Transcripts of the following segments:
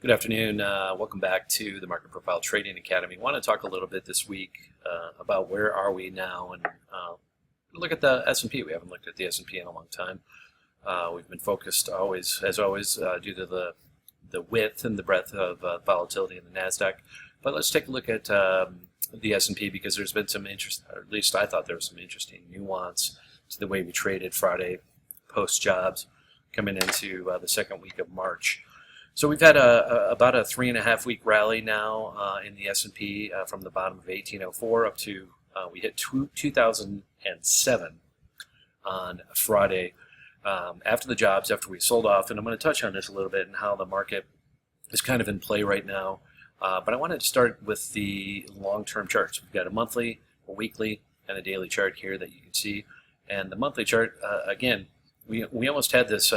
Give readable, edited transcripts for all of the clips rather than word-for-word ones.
Good afternoon. Welcome back to the Market Profile Trading Academy. I want to talk a little bit this week about where are we now and look at the S&P. We haven't looked at the S&P in a long time. We've been focused as always, due to the width and the breadth of volatility in the NASDAQ. But let's take a look at the S&P because there's been some interest, or at least I thought there was some interesting nuance to the way we traded Friday post-jobs coming into the second week of March. So we've had about a 3.5 week rally now in the S&P from the bottom of 1804 up to we hit 2007 on Friday after the jobs, after we sold off. And I'm going to touch on this a little bit and how the market is kind of in play right now. But I wanted to start with the long-term charts. We've got a monthly, a weekly, and a daily chart here that you can see. And the monthly chart, again, we almost had this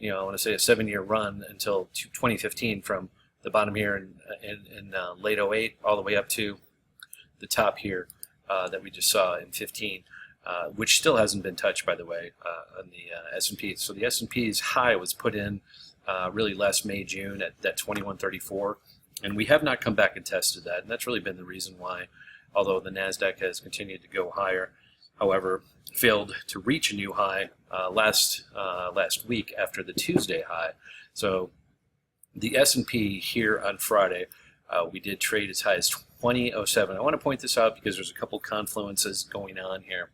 I want to say a 7-year run until 2015 from the bottom here in late '08 all the way up to the top here that we just saw in 15, which still hasn't been touched, by the way, on the S&P. So the S&P's high was put in really last May, June at that 2134, and we have not come back and tested that, and that's really been the reason why, although the NASDAQ has continued to go higher, however, failed to reach a new high last week after the Tuesday high. So the S&P here on Friday, we did trade as high as 2007. I want to point this out because there's a couple confluences going on here.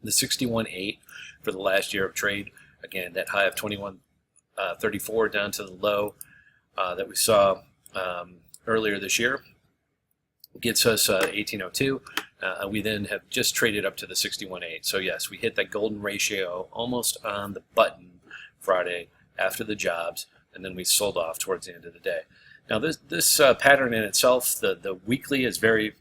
The 61.8 for the last year of trade, again, that high of 2134 down to the low that we saw earlier this year, gets us 1802. We then have just traded up to the 61.8. So yes, we hit that golden ratio almost on the button Friday after the jobs, and then we sold off towards the end of the day. Now this pattern in itself, the weekly is very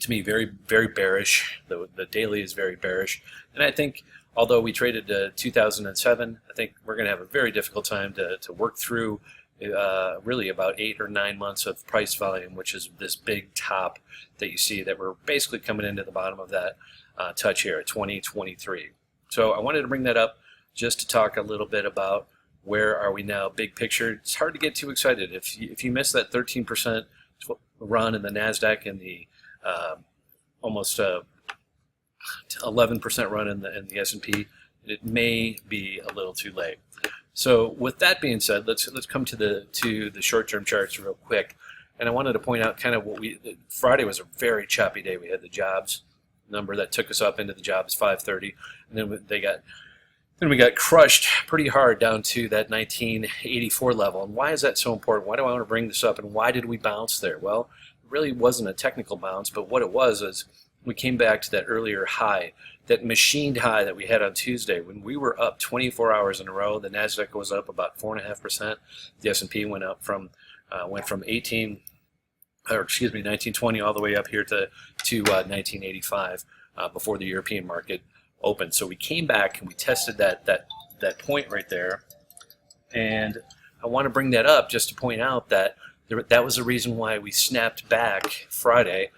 bearish. The daily is very bearish, and I think although we traded 2007, I think we're going to have a very difficult time to work through really about 8 or 9 months of price volume, which is this big top that you see that we're basically coming into the bottom of that touch here at 2023. So I wanted to bring that up just to talk a little bit about where are we now, big picture. It's hard to get too excited. If you miss that 13% run in the NASDAQ and the almost 11% run in the S&P, it may be a little too late. So with that being said, let's come to the short-term charts real quick. And I wanted to point out kind of Friday was a very choppy day. We had the jobs number that took us up into the jobs 530, and then we got crushed pretty hard down to that 1984 level. And why is that so important? Why do I want to bring this up? And why did we bounce there? Well, it really wasn't a technical bounce, but what it was is we came back to that earlier high, that machined high that we had on Tuesday when we were up 24 hours in a row. The NASDAQ was up about 4.5%. The S&P went from 1920 all the way up here to 1985 before the European market opened. So we came back and we tested that point right there, and I want to bring that up just to point out that that was the reason why we snapped back Friday.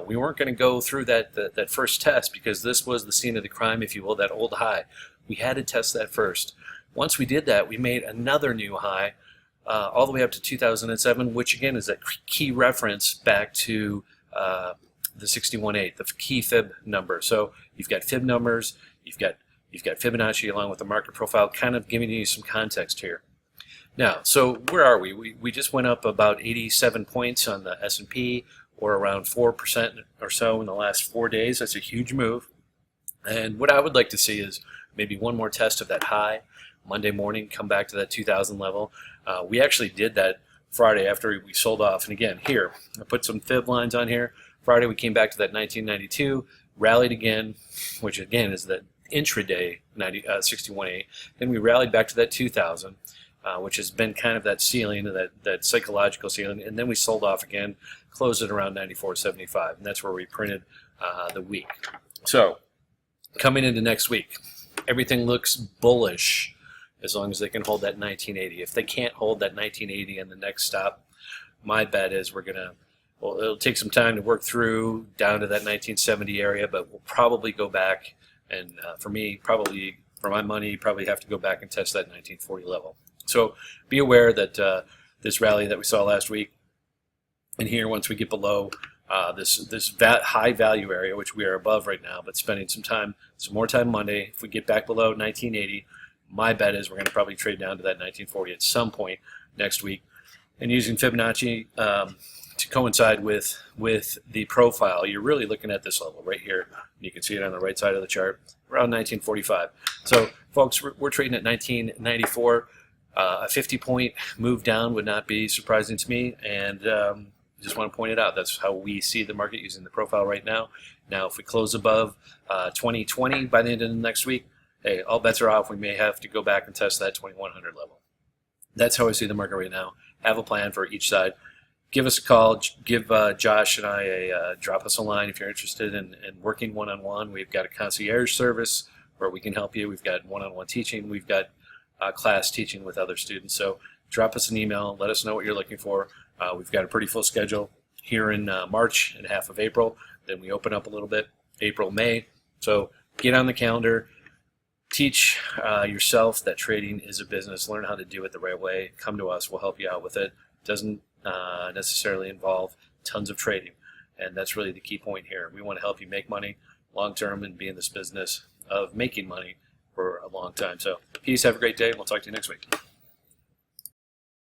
We weren't going to go through that first test because this was the scene of the crime, if you will, that old high. We had to test that first. Once we did that, we made another new high all the way up to 2007, which again is that key reference back to the 61.8, the key fib number. So you've got fib numbers, you've got Fibonacci along with the market profile, kind of giving you some context here. Now, so where are we? We just went up about 87 points on the S&P, or around 4% or so in the last 4 days. That's a huge move. And what I would like to see is maybe one more test of that high Monday morning, come back to that 2000 level. We actually did that Friday after we sold off. And again, here, I put some fib lines on here. Friday we came back to that 1992, rallied again, which again is that intraday 61.8. Then we rallied back to that 2000. Which has been kind of that ceiling, that psychological ceiling, and then we sold off again, closed it around 94.75, and that's where we printed the week. So coming into next week, everything looks bullish as long as they can hold that 1980. If they can't hold that 1980 in the next stop, my bet is it'll take some time to work through down to that 1970 area, but we'll probably go back, and for my money, probably have to go back and test that 1940 level. So be aware that this rally that we saw last week, and here once we get below this high value area, which we are above right now, but spending some more time Monday, if we get back below 1980, my bet is we're going to probably trade down to that 1940 at some point next week. And using Fibonacci to coincide with the profile, you're really looking at this level right here. You can see it on the right side of the chart, around 1945. So, folks, we're trading at 1994. A 50-point move down would not be surprising to me, and just want to point it out. That's how we see the market using the profile right now. Now, if we close above 2020 by the end of the next week, hey, all bets are off. We may have to go back and test that 2100 level. That's how I see the market right now. Have a plan for each side. Give us a call. Give Josh and I drop us a line if you're interested in working one-on-one. We've got a concierge service where we can help you. We've got one-on-one teaching. We've got class teaching with other students. So drop us an email. Let us know what you're looking for. We've got a pretty full schedule here in March and half of April. Then we open up a little bit April, May. So get on the calendar. Teach yourself that trading is a business. Learn how to do it the right way. Come to us. We'll help you out with it. Doesn't necessarily involve tons of trading. And that's really the key point here. We want to help you make money long term and be in this business of making money for a long time. So peace. Have a great day. We'll talk to you next week.